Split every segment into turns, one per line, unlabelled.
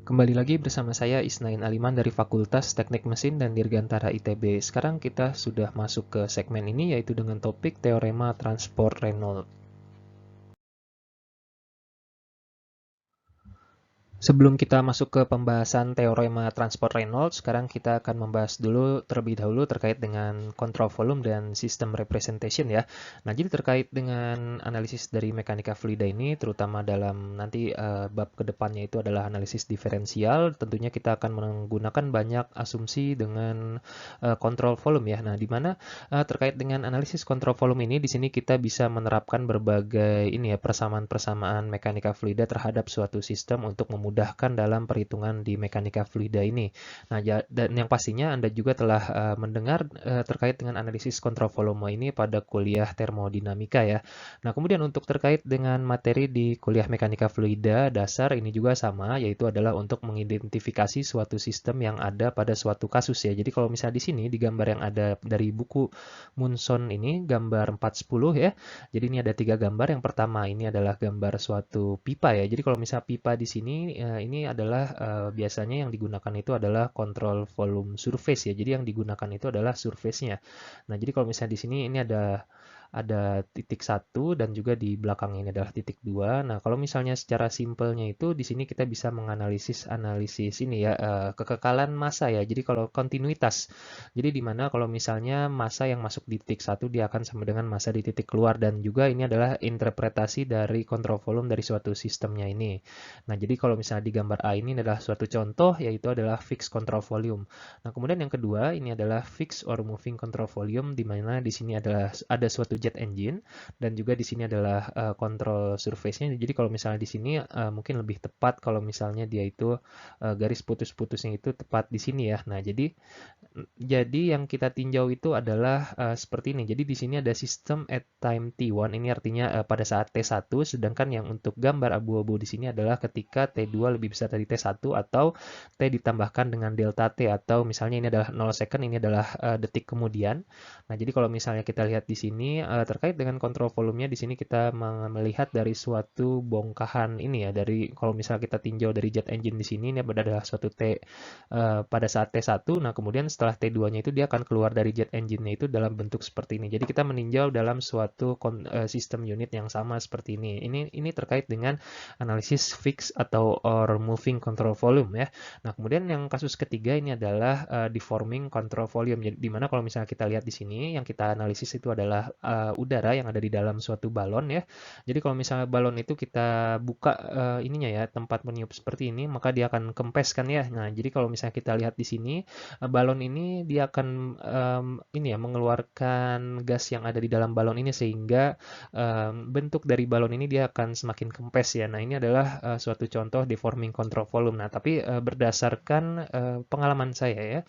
Kembali lagi bersama saya Isnain Aliman dari Fakultas Teknik Mesin dan Dirgantara ITB. Sekarang kita sudah masuk ke segmen ini yaitu dengan topik Teorema Transport Reynolds. Sebelum kita masuk ke pembahasan teorema transport Reynolds, sekarang kita akan membahas dulu terlebih dahulu terkait dengan control volume dan system representation ya. Nah, jadi terkait dengan analisis dari mekanika fluida ini, terutama dalam nanti bab kedepannya itu adalah analisis diferensial, tentunya kita akan menggunakan banyak asumsi dengan control volume ya. Nah, di mana terkait dengan analisis control volume ini, di sini kita bisa menerapkan berbagai ini ya persamaan-persamaan mekanika fluida terhadap suatu sistem untuk memudahkan dalam perhitungan di mekanika fluida ini. Nah, dan yang pastinya Anda juga telah mendengar terkait dengan analisis kontrol volume ini pada kuliah termodinamika ya. Nah, kemudian untuk terkait dengan materi di kuliah mekanika fluida dasar ini juga sama, yaitu adalah untuk mengidentifikasi suatu sistem yang ada pada suatu kasus ya. Jadi kalau misalnya di sini di gambar yang ada dari buku Munson ini gambar 410 ya. Jadi ini ada 3 gambar. Yang pertama ini adalah gambar suatu pipa ya. Jadi kalau misalnya pipa di sini ini adalah biasanya yang digunakan itu adalah kontrol volume surface ya. Jadi yang digunakan itu adalah surface-nya. Nah, jadi kalau misalnya di sini ini ada titik 1 dan juga di belakang ini adalah titik 2. Nah, kalau misalnya secara simpelnya itu di sini kita bisa menganalisis ini ya kekekalan massa ya. Jadi kalau kontinuitas. Jadi di mana kalau misalnya massa yang masuk di titik 1 dia akan sama dengan massa di titik keluar dan juga ini adalah interpretasi dari kontrol volume dari suatu sistemnya ini. Nah, jadi kalau misalnya di gambar A ini adalah suatu contoh yaitu adalah fixed control volume. Nah, kemudian yang kedua ini adalah fixed or moving control volume di mana di sini adalah ada suatu jet engine dan juga di sini adalah control surface-nya. Jadi kalau misalnya di sini mungkin lebih tepat kalau misalnya dia itu garis putus-putusnya itu tepat di sini ya. Nah, jadi yang kita tinjau itu adalah seperti ini. Jadi di sini ada sistem at time T1. Ini artinya pada saat T1, sedangkan yang untuk gambar abu-abu di sini adalah ketika T2 lebih besar dari T1 atau T ditambahkan dengan delta T atau misalnya ini adalah 0 second, ini adalah detik kemudian. Nah, jadi kalau misalnya kita lihat di sini terkait dengan kontrol volumenya di sini kita melihat dari suatu bongkahan ini ya, dari kalau misalnya kita tinjau dari jet engine di sini ini adalah suatu T pada saat T1. Nah, kemudian setelah T2-nya itu dia akan keluar dari jet engine-nya itu dalam bentuk seperti ini. Jadi kita meninjau dalam suatu sistem unit yang sama seperti ini. Ini terkait dengan analisis fixed atau or moving control volume ya. Nah, kemudian yang kasus ketiga ini adalah deforming control volume. Jadi di mana kalau misalnya kita lihat di sini yang kita analisis itu adalah udara yang ada di dalam suatu balon ya. Jadi kalau misalnya balon itu kita buka ininya ya, tempat meniup seperti ini, maka dia akan kempes kan ya. Nah, jadi kalau misalnya kita lihat di sini balon ini dia akan ini ya mengeluarkan gas yang ada di dalam balon ini sehingga bentuk dari balon ini dia akan semakin kempes ya. Nah, ini adalah suatu contoh deforming control volume. Nah, tapi berdasarkan pengalaman saya ya.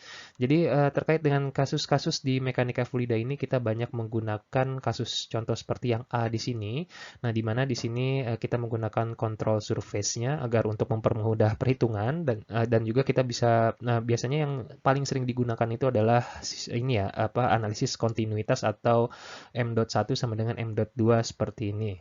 Jadi terkait dengan kasus-kasus di mekanika fluida ini kita banyak menggunakan kasus contoh seperti yang A di sini. Nah, di mana di sini kita menggunakan control surface-nya agar untuk mempermudah perhitungan dan juga kita bisa biasanya yang paling sering digunakan itu adalah ini ya analisis kontinuitas atau M.1 sama dengan M.2 seperti ini.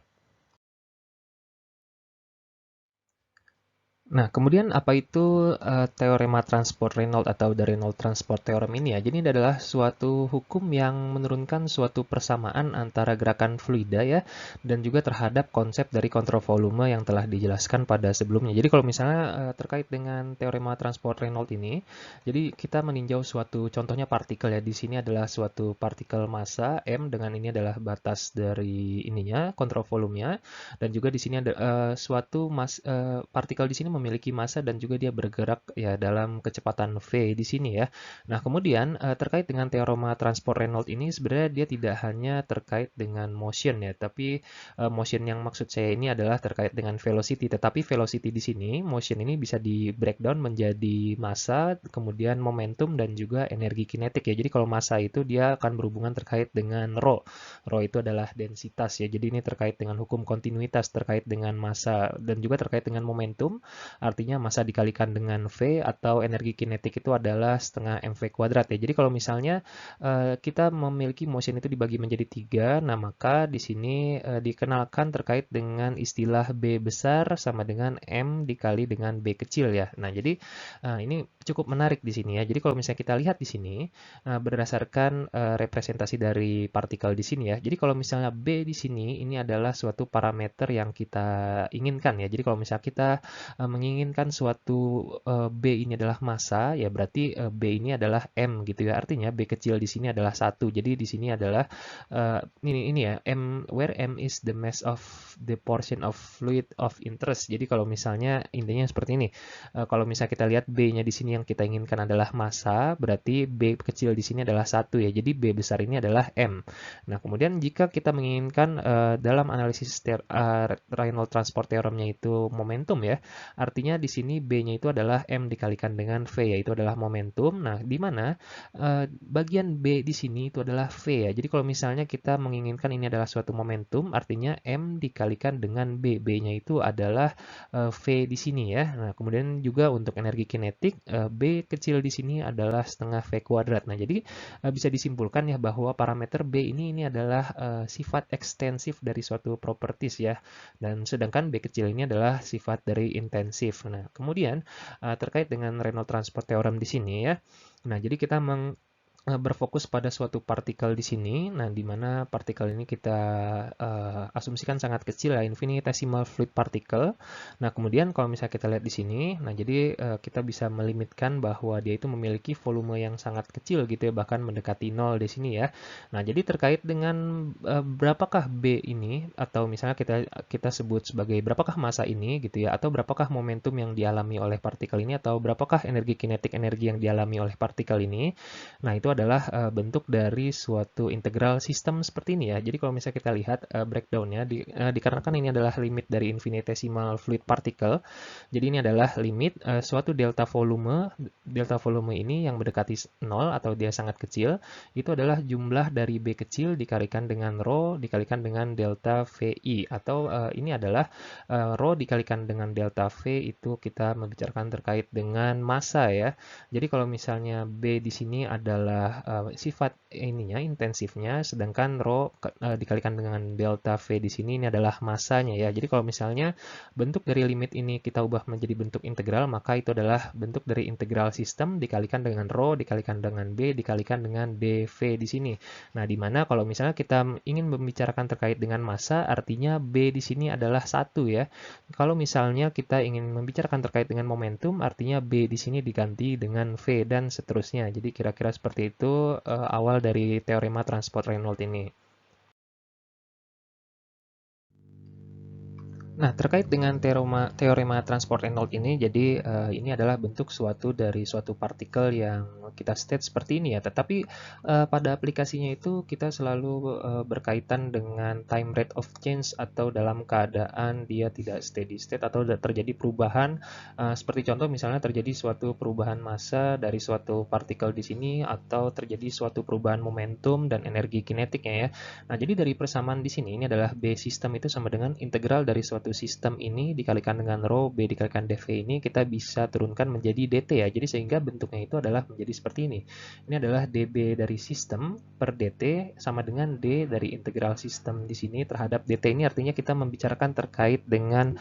Nah, kemudian apa itu teorema transport Reynolds atau the Reynolds Transport Theorem ini ya? Jadi ini adalah suatu hukum yang menurunkan suatu persamaan antara gerakan fluida ya dan juga terhadap konsep dari kontrol volume yang telah dijelaskan pada sebelumnya. Jadi kalau misalnya terkait dengan teorema transport Reynolds ini, jadi kita meninjau suatu contohnya partikel ya. Di sini adalah suatu partikel massa M dengan ini adalah batas dari ininya kontrol volumenya dan juga di sini ada partikel di sini memiliki massa dan juga dia bergerak ya dalam kecepatan v di sini ya. Nah, kemudian terkait dengan teorema transport Reynolds ini sebenarnya dia tidak hanya terkait dengan motion ya, tapi motion yang maksud saya ini adalah terkait dengan velocity, tetapi velocity di sini motion ini bisa di breakdown menjadi massa, kemudian momentum dan juga energi kinetik ya. Jadi kalau massa itu dia akan berhubungan terkait dengan rho. Rho itu adalah densitas ya. Jadi ini terkait dengan hukum kontinuitas terkait dengan massa dan juga terkait dengan momentum. artinya massa dikalikan dengan V, atau energi kinetik itu adalah setengah mv kuadrat ya. Jadi kalau misalnya kita memiliki motion itu dibagi menjadi 3, nah maka di sini dikenalkan terkait dengan istilah B besar sama dengan M dikali dengan B kecil ya. Nah, jadi ini cukup menarik di sini ya. Jadi kalau misalnya kita lihat di sini berdasarkan representasi dari partikel di sini ya. Jadi kalau misalnya B di sini ini adalah suatu parameter yang kita inginkan ya. Jadi kalau misalnya kita menginginkan suatu B ini adalah massa, ya berarti B ini adalah M gitu ya. Artinya B kecil di sini adalah 1. Jadi di sini adalah ini ya, where M is the mass of the portion of fluid of interest. Jadi kalau misalnya intinya seperti ini. Kalau misalnya kita lihat B-nya di sini yang kita inginkan adalah massa, berarti B kecil di sini adalah 1 ya. Jadi B besar ini adalah M. Nah, kemudian jika kita menginginkan dalam analisis Reynolds transport theorem-nya itu momentum ya, artinya di sini B-nya itu adalah M dikalikan dengan V, yaitu adalah momentum. Nah, di mana bagian B di sini itu adalah V ya. Jadi kalau misalnya kita menginginkan ini adalah suatu momentum, artinya M dikalikan dengan B. B-nya itu adalah V di sini ya. Nah, kemudian juga untuk energi kinetik, B kecil di sini adalah setengah V kuadrat. Nah, jadi bisa disimpulkan ya bahwa parameter B ini adalah sifat ekstensif dari suatu properties ya. Dan sedangkan B kecil ini adalah sifat dari intensif. Nah, kemudian terkait dengan Reynolds transport theorem di sini ya. Nah, jadi kita berfokus pada suatu partikel di sini. Nah, di mana partikel ini kita asumsikan sangat kecil ya, infinitesimal fluid particle. Nah, kemudian kalau misalnya kita lihat di sini, nah jadi kita bisa melimitkan bahwa dia itu memiliki volume yang sangat kecil gitu ya, bahkan mendekati 0 di sini ya. Nah, jadi terkait dengan berapakah B ini, atau misalnya kita sebut sebagai berapakah massa ini gitu ya, atau berapakah momentum yang dialami oleh partikel ini, atau berapakah energi kinetik energi yang dialami oleh partikel ini. Nah, itu adalah bentuk dari suatu integral sistem seperti ini ya. Jadi kalau misalnya kita lihat breakdown-nya, dikarenakan ini adalah limit dari infinitesimal fluid particle, jadi ini adalah limit suatu delta volume. Delta volume ini yang mendekati 0 atau dia sangat kecil, itu adalah jumlah dari B kecil dikalikan dengan rho dikalikan dengan delta VI, atau ini adalah rho dikalikan dengan delta V, itu kita membicarakan terkait dengan massa ya. Jadi kalau misalnya B di sini adalah sifat ininya intensifnya, sedangkan rho dikalikan dengan delta V di sini ini adalah massanya ya. Jadi kalau misalnya bentuk dari limit ini kita ubah menjadi bentuk integral, maka itu adalah bentuk dari integral sistem dikalikan dengan rho dikalikan dengan B dikalikan dengan dV di sini. Nah, di mana kalau misalnya kita ingin membicarakan terkait dengan massa, artinya B di sini adalah 1 ya. Kalau misalnya kita ingin membicarakan terkait dengan momentum, artinya B di sini diganti dengan V dan seterusnya. Jadi kira-kira seperti itu awal dari teorema transport Reynolds ini. Nah, terkait dengan teorema transport Reynolds ini, jadi ini adalah bentuk dari suatu partikel yang kita state seperti ini ya. Tetapi pada aplikasinya itu kita selalu berkaitan dengan time rate of change, atau dalam keadaan dia tidak steady state atau terjadi perubahan. Seperti contoh misalnya terjadi suatu perubahan massa dari suatu partikel di sini, atau terjadi suatu perubahan momentum dan energi kinetiknya ya. Nah, jadi dari persamaan di sini, ini adalah B sistem itu sama dengan integral dari suatu sistem ini dikalikan dengan rho B dikalikan dV ini kita bisa turunkan menjadi dt ya. Jadi sehingga bentuknya itu adalah menjadi seperti ini. Ini adalah dB dari sistem per dt sama dengan d dari integral sistem di sini terhadap dt. Ini artinya kita membicarakan terkait dengan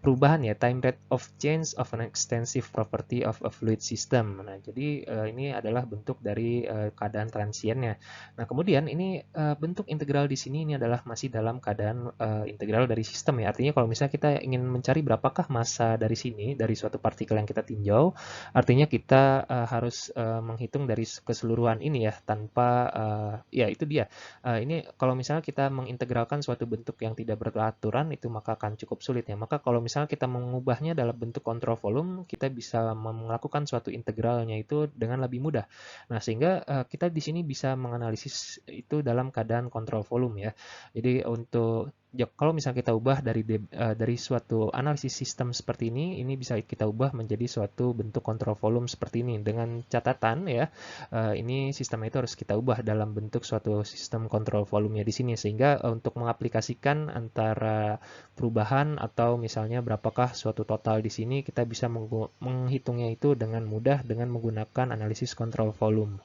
perubahan ya, time rate of change of an extensive property of a fluid system. Nah, jadi ini adalah bentuk dari keadaan transiennya. Nah, kemudian ini bentuk integral di sini ini adalah masih dalam keadaan integral dari sistem ya. Artinya kalau misalnya kita ingin mencari berapakah massa dari sini, dari suatu partikel yang kita tinjau, artinya kita harus menghitung dari keseluruhan ini ya, tanpa ya itu dia. Ini kalau misalnya kita mengintegralkan suatu bentuk yang tidak beraturan, itu maka akan cukup sulit ya. Maka kalau misalnya kita mengubahnya dalam bentuk kontrol volume, kita bisa melakukan suatu integralnya itu dengan lebih mudah. Nah, sehingga kita di sini bisa menganalisis itu dalam keadaan kontrol volume ya. Jadi untuk kalau misalnya kita ubah dari suatu analisis sistem seperti ini bisa kita ubah menjadi suatu bentuk kontrol volume seperti ini dengan catatan ya, ini sistem itu harus kita ubah dalam bentuk suatu sistem kontrol volumenya di sini, sehingga untuk mengaplikasikan antara perubahan atau misalnya berapakah suatu total di sini, kita bisa menghitungnya itu dengan mudah dengan menggunakan analisis kontrol volume.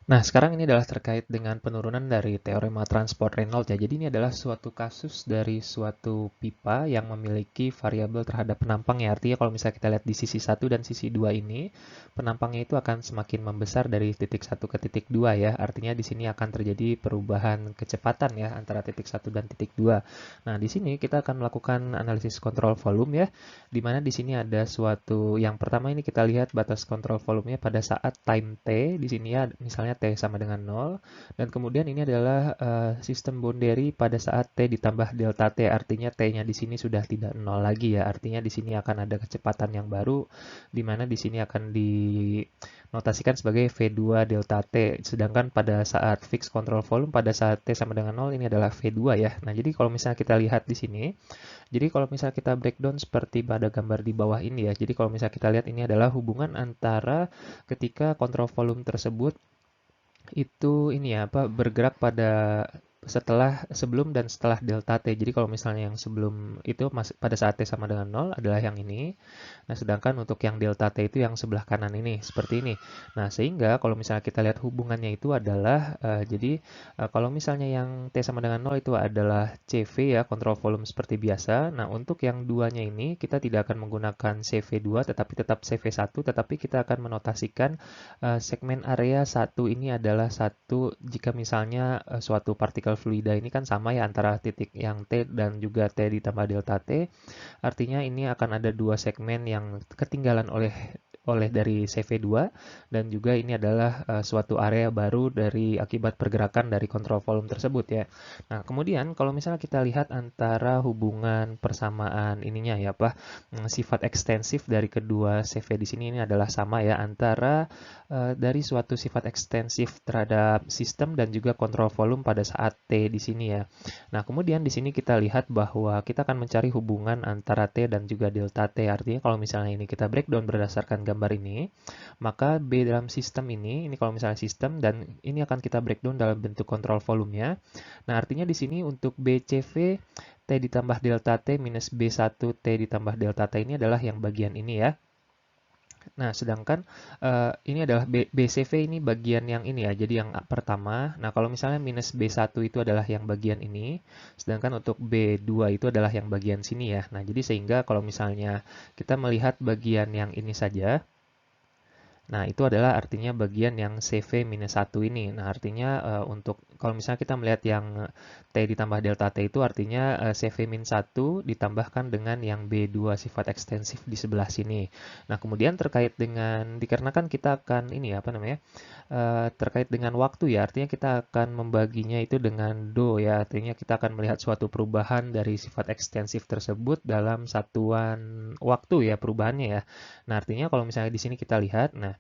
Nah, sekarang ini adalah terkait dengan penurunan dari teorema transport Reynolds ya. Jadi ini adalah suatu kasus dari suatu pipa yang memiliki variabel terhadap penampang ya. Artinya kalau misalnya kita lihat di sisi 1 dan sisi 2 ini, penampangnya itu akan semakin membesar dari titik 1 ke titik 2 ya. Artinya di sini akan terjadi perubahan kecepatan ya antara titik 1 dan titik 2. Nah, di sini kita akan melakukan analisis kontrol volume ya. Di mana di sini ada suatu, yang pertama ini kita lihat batas kontrol volumenya pada saat time T. Di sini ya misalnya T sama dengan 0, dan kemudian ini adalah sistem boundary pada saat T ditambah delta T, artinya T-nya di sini sudah tidak 0 lagi ya, artinya di sini akan ada kecepatan yang baru, di mana di sini akan dinotasikan sebagai V2 delta T, sedangkan pada saat fixed control volume pada saat T sama dengan 0 ini adalah V2 ya. Nah, jadi kalau misalnya kita lihat di sini, jadi kalau misalnya kita breakdown seperti pada gambar di bawah ini ya, jadi kalau misalnya kita lihat ini adalah hubungan antara ketika kontrol volume tersebut itu ini ya apa bergerak sebelum dan setelah delta T. Jadi kalau misalnya yang sebelum itu pada saat T sama dengan 0 adalah yang ini. Nah, sedangkan untuk yang delta T itu yang sebelah kanan ini, seperti ini. Nah, sehingga kalau misalnya kita lihat hubungannya itu adalah, kalau misalnya yang T sama dengan 0 itu adalah CV ya, kontrol volume seperti biasa. Nah, untuk yang duanya ini, kita tidak akan menggunakan CV2, tetapi tetap CV1, tetapi kita akan menotasikan segmen area 1 ini adalah satu, jika misalnya suatu partikel fluida ini kan sama ya antara titik yang T dan juga T ditambah delta T. Artinya ini akan ada dua segmen yang ketinggalan oleh dari CV2, dan juga ini adalah suatu area baru dari akibat pergerakan dari kontrol volume tersebut ya. Nah, kemudian kalau misalnya kita lihat antara hubungan persamaan ininya ya Pak, sifat ekstensif dari kedua CV di sini ini adalah sama ya antara dari suatu sifat ekstensif terhadap sistem dan juga kontrol volume pada saat T di sini ya. Nah, kemudian di sini kita lihat bahwa kita akan mencari hubungan antara T dan juga delta T. Artinya kalau misalnya ini kita breakdown berdasarkan gambar ini, maka B dalam sistem ini kalau misalnya sistem, dan ini akan kita breakdown dalam bentuk kontrol volumenya. Nah, artinya di sini untuk BCV T ditambah delta T minus B1 T ditambah delta T ini adalah yang bagian ini ya. Nah, sedangkan ini adalah BCV ini bagian yang ini ya, jadi yang pertama. Nah, kalau misalnya minus B1 itu adalah yang bagian ini, sedangkan untuk B2 itu adalah yang bagian sini ya. Nah, jadi sehingga kalau misalnya kita melihat bagian yang ini saja, nah, itu adalah artinya bagian yang CV-1 ini. Nah, artinya untuk kalau misalnya kita melihat yang T ditambah delta T itu artinya CV-1 ditambahkan dengan yang B2 sifat ekstensif di sebelah sini. Nah, kemudian terkait dengan, dikarenakan kita akan ini ya, apa namanya, terkait dengan waktu ya, artinya kita akan membaginya itu dengan do ya, artinya kita akan melihat suatu perubahan dari sifat ekstensif tersebut dalam satuan waktu ya perubahannya ya. Nah, artinya kalau misalnya di sini kita lihat, nah,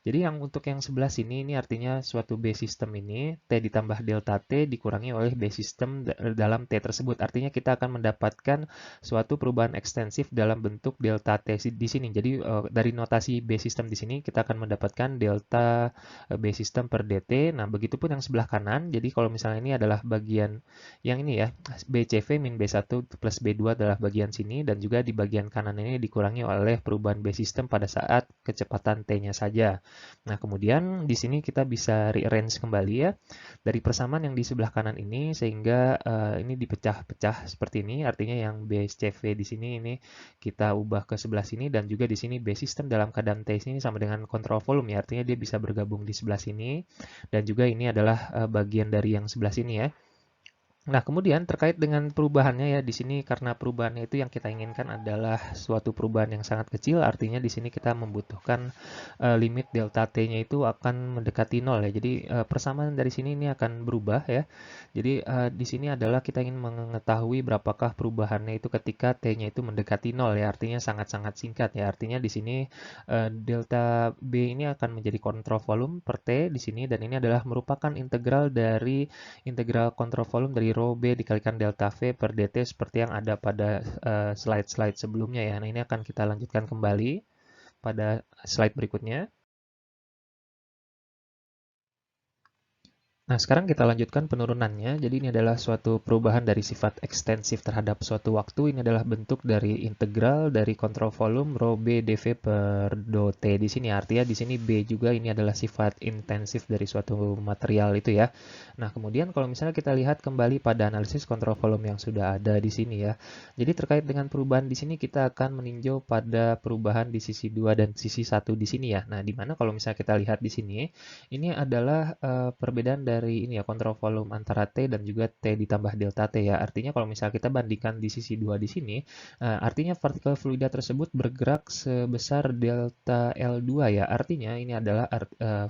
jadi yang untuk yang sebelah sini ini artinya suatu B system ini T ditambah delta T dikurangi oleh B system dalam T tersebut. Artinya kita akan mendapatkan suatu perubahan ekstensif dalam bentuk delta T di sini. Jadi dari notasi B system di sini kita akan mendapatkan delta B system per DT. Nah, begitupun yang sebelah kanan. Jadi kalau misalnya ini adalah bagian yang ini ya, BCV min B1 plus B2 adalah bagian sini, dan juga di bagian kanan ini dikurangi oleh perubahan B system pada saat kecepatan T-nya saja. Nah, kemudian di sini kita bisa rearrange kembali ya dari persamaan yang di sebelah kanan ini, sehingga ini dipecah-pecah seperti ini. Artinya yang BCV di sini ini kita ubah ke sebelah sini, dan juga di sini B system dalam keadaan T ini sama dengan kontrol volume ya. Artinya dia bisa bergabung di sebelah sini, dan juga ini adalah bagian dari yang sebelah sini ya. Nah, kemudian terkait dengan perubahannya ya di sini karena perubahannya itu yang kita inginkan adalah suatu perubahan yang sangat kecil, artinya di sini kita membutuhkan limit delta T-nya itu akan mendekati nol ya. Jadi persamaan dari sini ini akan berubah ya. Jadi di sini adalah kita ingin mengetahui berapakah perubahannya itu ketika T-nya itu mendekati nol ya. Artinya sangat-sangat singkat ya. Artinya di sini delta B ini akan menjadi kontrol volume per T di sini dan ini adalah merupakan integral dari integral kontrol volume dari rho B dikalikan delta V per dt seperti yang ada pada slide-slide sebelumnya ya. Nah, ini akan kita lanjutkan kembali pada slide berikutnya. Nah, sekarang kita lanjutkan penurunannya. Jadi ini adalah suatu perubahan dari sifat ekstensif terhadap suatu waktu. Ini adalah bentuk dari integral dari kontrol volume rho B dV per dou T di sini. Artinya di sini B juga ini adalah sifat intensif dari suatu material itu ya. Nah, kemudian kalau misalnya kita lihat kembali pada analisis kontrol volume yang sudah ada di sini ya. Jadi terkait dengan perubahan di sini kita akan meninjau pada perubahan di sisi 2 dan sisi 1 di sini ya. Nah, di mana kalau misalnya kita lihat di sini, ini adalah perbedaan dari ini ya kontrol volume antara T dan juga T ditambah delta T ya. Artinya kalau misalnya kita bandingkan di sisi 2 di sini, artinya partikel fluida tersebut bergerak sebesar delta L2 ya. Artinya ini adalah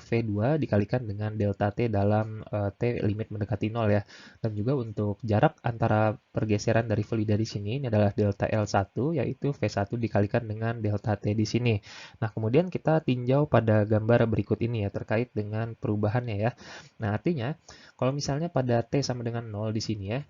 V2 dikalikan dengan delta T dalam T limit mendekati 0 ya. Dan juga untuk jarak antara pergeseran dari fluida di sini ini adalah delta L1 yaitu V1 dikalikan dengan delta T di sini. Nah, kemudian kita tinjau pada gambar berikut ini ya terkait dengan perubahannya ya. Nah, artinya kalau misalnya pada T sama dengan 0 di sini ya,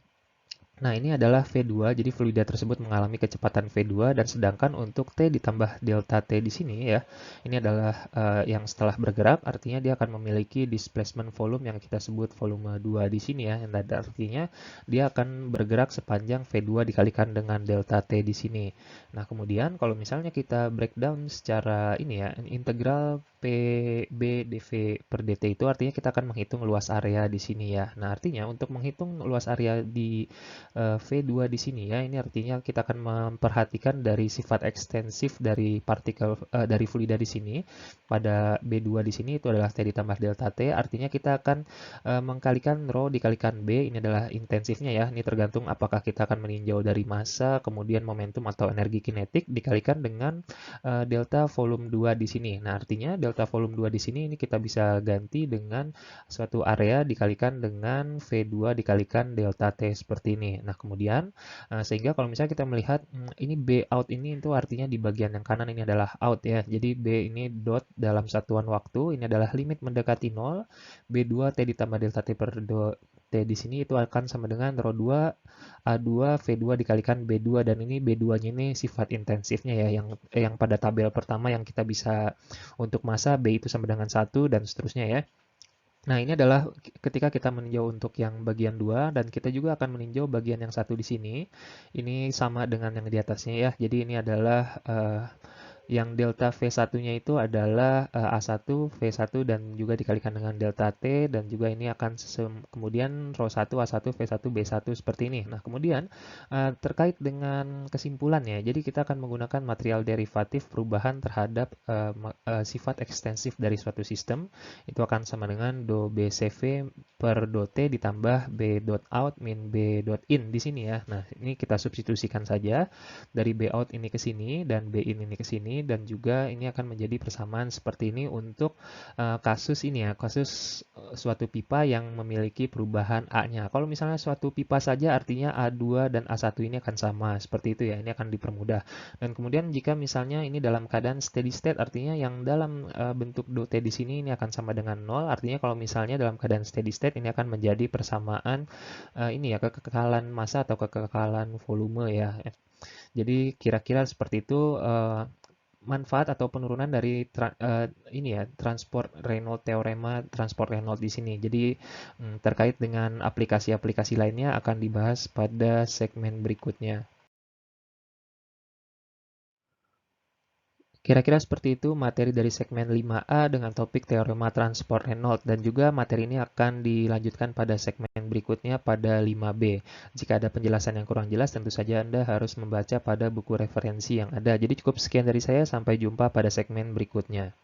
nah, ini adalah V2, jadi fluida tersebut mengalami kecepatan V2 dan sedangkan untuk T ditambah delta T di sini ya, ini adalah yang setelah bergerak, artinya dia akan memiliki displacement volume yang kita sebut volume 2 di sini ya, yang artinya dia akan bergerak sepanjang V2 dikalikan dengan delta T di sini. Nah, kemudian kalau misalnya kita breakdown secara ini ya, integral PB dV per dt itu artinya kita akan menghitung luas area di sini ya. Nah, artinya untuk menghitung luas area di V2 di sini ya. Ini artinya kita akan memperhatikan dari sifat ekstensif dari partikel dari fluida di sini pada B2 di sini itu adalah T ditambah delta T. Artinya kita akan mengkalikan rho dikalikan B. Ini adalah intensifnya ya. Ini tergantung apakah kita akan meninjau dari massa, kemudian momentum atau energi kinetik dikalikan dengan delta volume 2 di sini. Nah, artinya delta volume 2 di sini ini kita bisa ganti dengan suatu area dikalikan dengan V2 dikalikan delta T seperti ini. Nah, kemudian sehingga kalau misalnya kita melihat ini B out ini itu artinya di bagian yang kanan ini adalah out ya. Jadi B ini dot dalam satuan waktu, ini adalah limit mendekati 0, B2 T ditambah delta T per T di sini itu akan sama dengan rho 2 A2 V2 dikalikan B2 dan ini B2-nya ini sifat intensifnya ya yang pada tabel pertama yang kita bisa untuk massa B itu sama dengan 1 dan seterusnya ya. Nah, ini adalah ketika kita meninjau untuk yang bagian 2 dan kita juga akan meninjau bagian yang satu di sini. Ini sama dengan yang di atasnya ya. Jadi ini adalah yang delta V1-nya itu adalah A1, V1 dan juga dikalikan dengan delta T dan juga ini akan kemudian rho 1, A1, V1, B1 seperti ini. Nah, kemudian terkait dengan kesimpulannya, jadi kita akan menggunakan material derivatif perubahan terhadap sifat ekstensif dari suatu sistem. Itu akan sama dengan dou BCV per dou T ditambah B dot out min B dot in di sini ya. Nah, ini kita substitusikan saja dari B out ini ke sini dan B in ini ke sini dan juga ini akan menjadi persamaan seperti ini untuk kasus ini ya, kasus suatu pipa yang memiliki perubahan A-nya. Kalau misalnya suatu pipa saja artinya A2 dan A1 ini akan sama seperti itu ya, ini akan dipermudah. Dan kemudian jika misalnya ini dalam keadaan steady state artinya yang dalam bentuk dou T di sini ini akan sama dengan 0, artinya kalau misalnya dalam keadaan steady state ini akan menjadi persamaan ini ya kekekalan massa atau kekekalan volume ya. Jadi kira-kira seperti itu manfaat atau penurunan dari ini ya transport Reynolds teorema transport Reynolds di sini. Jadi terkait dengan aplikasi-aplikasi lainnya akan dibahas pada segmen berikutnya. Kira-kira seperti itu materi dari segmen 5A dengan topik teorema transport Reynolds dan juga materi ini akan dilanjutkan pada segmen berikutnya pada 5B. Jika ada penjelasan yang kurang jelas tentu saja Anda harus membaca pada buku referensi yang ada. Jadi cukup sekian dari saya, sampai jumpa pada segmen berikutnya.